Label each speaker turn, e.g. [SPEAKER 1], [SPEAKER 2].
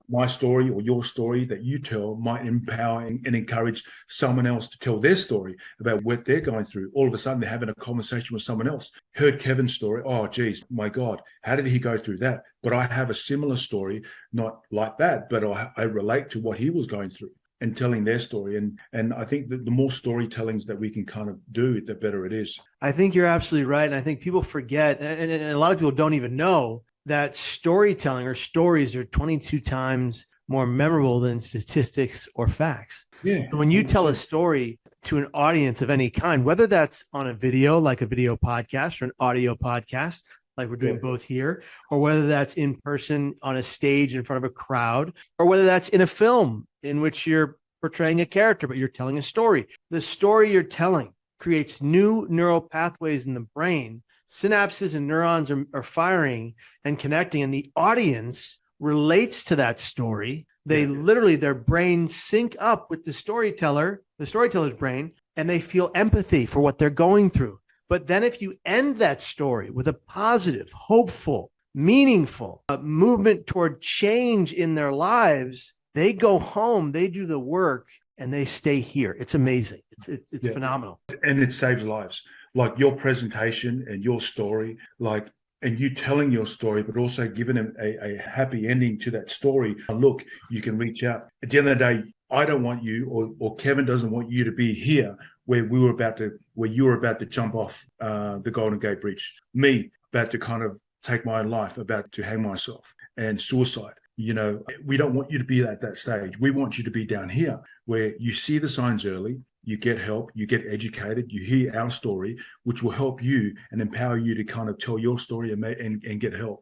[SPEAKER 1] my story or your story that you tell might empower and encourage someone else to tell their story about what they're going through. All of a sudden, they're having a conversation with someone else. Heard Kevin's story. Oh, geez, my God, how did he go through that? But I have a similar story, not like that, but I relate to what he was going through and telling their story. And I think that the more storytellings that we can kind of do, the better it is.
[SPEAKER 2] I think you're absolutely right. And I think people forget, and a lot of people don't even know that storytelling or stories are 22 times more memorable than statistics or facts.
[SPEAKER 1] Yeah.
[SPEAKER 2] So when you tell a story to an audience of any kind, whether that's on a video, like a video podcast, or an audio podcast, like we're doing both here, or whether that's in person on a stage in front of a crowd, or whether that's in a film in which you're portraying a character, but you're telling a story. The story you're telling creates new neural pathways in the brain. Synapses and neurons are firing and connecting, and the audience relates to that story. They literally, their brains sync up with the storyteller's brain, and they feel empathy for what they're going through. But then if you end that story with a positive, hopeful, meaningful movement toward change in their lives, they go home, they do the work, and they stay here. It's amazing. It's phenomenal.
[SPEAKER 1] And it saves lives. Like your presentation and your story, and you telling your story, but also giving them a happy ending to that story. Look, you can reach out. At the end of the day, I don't want you, or Kevin doesn't want you to be here where you were about to jump off the Golden Gate Bridge. Me, about to kind of take my own life, about to hang myself, and suicide. You know, we don't want you to be at that stage. We want you to be down here where you see the signs early, you get help, you get educated, you hear our story, which will help you and empower you to kind of tell your story and get help.